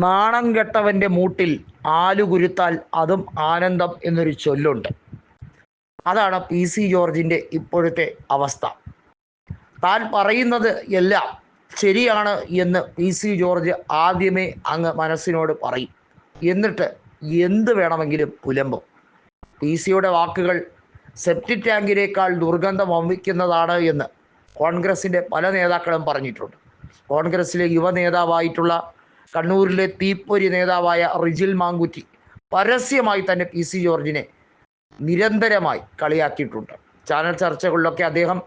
നാണം കെട്ടവൻ്റെ മൂട്ടിൽ ആലുകുരുത്താൽ അതും ആനന്ദം എന്നൊരു ചൊല്ലുണ്ട്. അതാണ് പി സി ജോർജിൻ്റെ ഇപ്പോഴത്തെ അവസ്ഥ. താൻ പറയുന്നത് എല്ലാം ശരിയാണ് എന്ന് പി സി ജോർജ് ആദ്യമേ അങ്ങ് മനസ്സിനോട് പറയും. എന്നിട്ട് എന്ത് വേണമെങ്കിലും പുലമ്പും. പി സിയുടെ വാക്കുകൾ സെപ്റ്റിക് ടാങ്കിനേക്കാൾ ദുർഗന്ധം വമിക്കുന്നതാണ് എന്ന് കോൺഗ്രസിൻ്റെ പല നേതാക്കളും പറഞ്ഞിട്ടുണ്ട്. കോൺഗ്രസിലെ യുവ നേതാവായിട്ടുള്ള കണ്ണൂരിലെ തീപ്പൊരി നേതാവായ റിജിൽ മാങ്കുറ്റി പരസ്യമായി തന്നെ പി സി ജോർജിനെ നിരന്തരമായി കളിയാക്കിയിട്ടുണ്ട്. ചാനൽ ചർച്ചകളിലൊക്കെ അദ്ദേഹം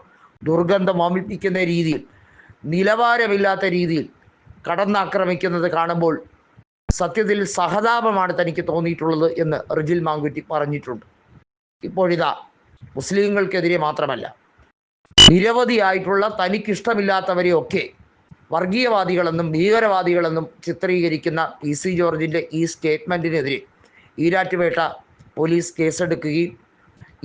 ദുർഗന്ധം വമിപ്പിക്കുന്ന രീതിയിൽ, നിലവാരമില്ലാത്ത രീതിയിൽ കടന്നാക്രമിക്കുന്നത് കാണുമ്പോൾ സത്യത്തിൽ സഹതാപമാണ് തനിക്ക് തോന്നിയിട്ടുള്ളത് എന്ന് റിജിൽ മാങ്കുറ്റി പറഞ്ഞിട്ടുണ്ട്. ഇപ്പോഴിതാ മുസ്ലിങ്ങൾക്കെതിരെ മാത്രമല്ല, നിരവധിയായിട്ടുള്ള തനിക്കിഷ്ടമില്ലാത്തവരെയൊക്കെ വർഗീയവാദികളെന്നും ഭീകരവാദികളെന്നും ചിത്രീകരിക്കുന്ന പി സി ജോർജിൻ്റെ ഈ സ്റ്റേറ്റ്മെൻറ്റിനെതിരെ ഈരാറ്റുപേട്ട പോലീസ് കേസെടുക്കുകയും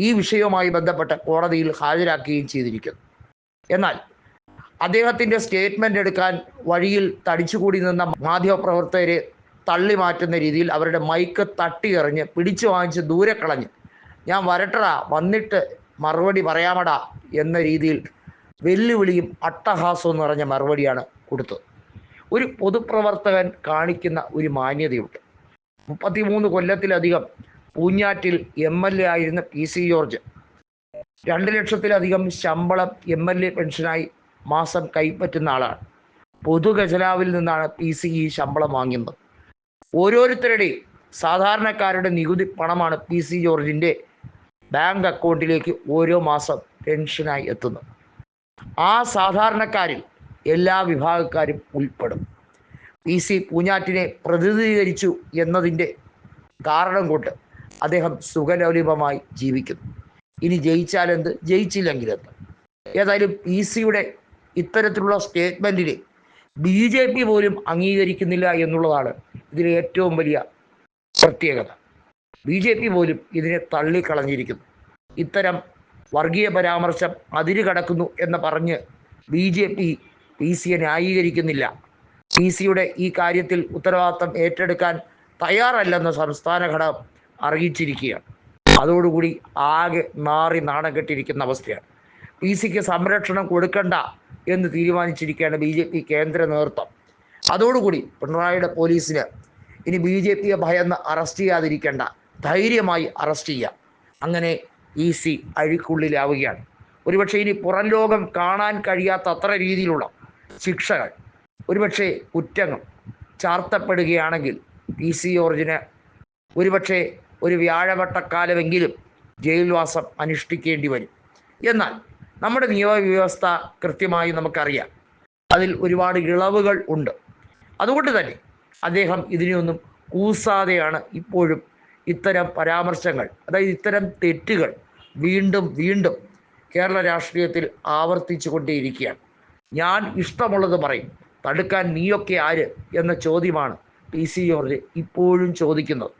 ഈ വിഷയവുമായി ബന്ധപ്പെട്ട് കോടതിയിൽ ഹാജരാക്കുകയും ചെയ്തിരിക്കുന്നു. എന്നാൽ അദ്ദേഹത്തിൻ്റെ സ്റ്റേറ്റ്മെൻ്റ് എടുക്കാൻ വഴിയിൽ തടിച്ചുകൂടി നിന്ന മാധ്യമപ്രവർത്തകരെ തള്ളി മാറ്റുന്ന രീതിയിൽ അവരുടെ മൈക്ക് തട്ടിയെറിഞ്ഞ് പിടിച്ചു വാങ്ങിച്ച് ദൂരെ കളഞ്ഞ് ഞാൻ വരട്ടടാ, വന്നിട്ട് മറുപടി പറയാമടാ എന്ന രീതിയിൽ വെല്ലുവിളിയും അട്ടഹാസവും നിറഞ്ഞ മറുപടിയാണ് കൊടുത്തത്. ഒരു പൊതുപ്രവർത്തകൻ കാണിക്കുന്ന ഒരു മാന്യതയുണ്ട്. 33 കൊല്ലത്തിലധികം പൂഞ്ഞാറ്റിൽ MLA ആയിരുന്ന പി സി ജോർജ് 2 ലക്ഷത്തിലധികം ശമ്പളം MLA പെൻഷനായി മാസം കൈപ്പറ്റുന്ന ആളാണ്. പൊതുഖജനാവിൽ നിന്നാണ് പി സി ഈ ശമ്പളം വാങ്ങുന്നത്. ഓരോരുത്തരുടെയും സാധാരണക്കാരുടെ നികുതി പണമാണ് പി സി ജോർജിൻ്റെ ബാങ്ക് അക്കൗണ്ടിലേക്ക് ഓരോ മാസം പെൻഷനായി എത്തുന്നത്. ആ സാധാരണക്കാരിൽ എല്ലാ വിഭാഗക്കാരും ഉൾപ്പെടും. പി സി പൂഞ്ഞാറ്റിനെ പ്രതിനിധീകരിച്ചു എന്നതിൻ്റെ കാരണം കൊണ്ട് അദ്ദേഹം സുഖലോലുപമായി ജീവിക്കുന്നു. ഇനി ജയിച്ചാലെന്ത്, ജയിച്ചില്ലെങ്കിലെന്ത്. ഏതായാലും പി സിയുടെ ഇത്തരത്തിലുള്ള സ്റ്റേറ്റ്മെൻറ്റിനെ BJP പോലും അംഗീകരിക്കുന്നില്ല എന്നുള്ളതാണ് ഇതിലെ ഏറ്റവും വലിയ പ്രത്യേകത. BJP പോലും ഇതിനെ തള്ളിക്കളഞ്ഞിരിക്കുന്നു. ഇത്തരം വർഗീയ പരാമർശം അതിര് കടക്കുന്നു എന്ന് പറഞ്ഞ് BJP പി സിയെ ന്യായീകരിക്കുന്നില്ല. പി സിയുടെ ഈ കാര്യത്തിൽ ഉത്തരവാദിത്തം ഏറ്റെടുക്കാൻ തയ്യാറല്ലെന്ന് സംസ്ഥാന ഘടകം അറിയിച്ചിരിക്കുകയാണ്. അതോടുകൂടി ആകെ നാറി നാണം കെട്ടിരിക്കുന്ന അവസ്ഥയാണ്. പി സിക്ക് സംരക്ഷണം കൊടുക്കണ്ട എന്ന് തീരുമാനിച്ചിരിക്കുകയാണ് BJP കേന്ദ്ര നേതൃത്വം. അതോടുകൂടി പിണറായിയുടെ പോലീസിന് ഇനി BJPയെ ഭയന്ന് അറസ്റ്റ് ചെയ്യാതിരിക്കേണ്ട, ധൈര്യമായി അറസ്റ്റ് ചെയ്യാം. അങ്ങനെ പി സി അഴിക്കുള്ളിലാവുകയാണ്. ഒരുപക്ഷെ ഇനി പുറം ലോകം കാണാൻ കഴിയാത്ത അത്ര രീതിയിലുള്ള ശിക്ഷകൾ, ഒരുപക്ഷെ കുറ്റങ്ങൾ ചാർത്തപ്പെടുകയാണെങ്കിൽ പി സി ജോർജിന് ഒരുപക്ഷെ ഒരു വ്യാഴവട്ടക്കാലമെങ്കിലും ജയിൽവാസം അനുഷ്ഠിക്കേണ്ടി വരും. എന്നാൽ നമ്മുടെ നിയമവ്യവസ്ഥ കൃത്യമായി നമുക്കറിയാം, അതിൽ ഒരുപാട് ഇളവുകൾ ഉണ്ട്. അതുകൊണ്ട് തന്നെ അദ്ദേഹം ഇതിനെയൊന്നും കൂസാതെയാണ് ഇപ്പോഴും ഇത്തരം പരാമർശങ്ങൾ, അതായത് ഇത്തരം തെറ്റുകൾ വീണ്ടും വീണ്ടും കേരള രാഷ്ട്രീയത്തിൽ ആവർത്തിച്ചു കൊണ്ടേയിരിക്കുകയാണ്. ഞാൻ ഇഷ്ടമുള്ളത് പറയും, തടുക്കാൻ നീയൊക്കെ ആര് എന്ന ചോദ്യമാണ് പി സി ജോർജ് ഇപ്പോഴും ചോദിക്കുന്നത്.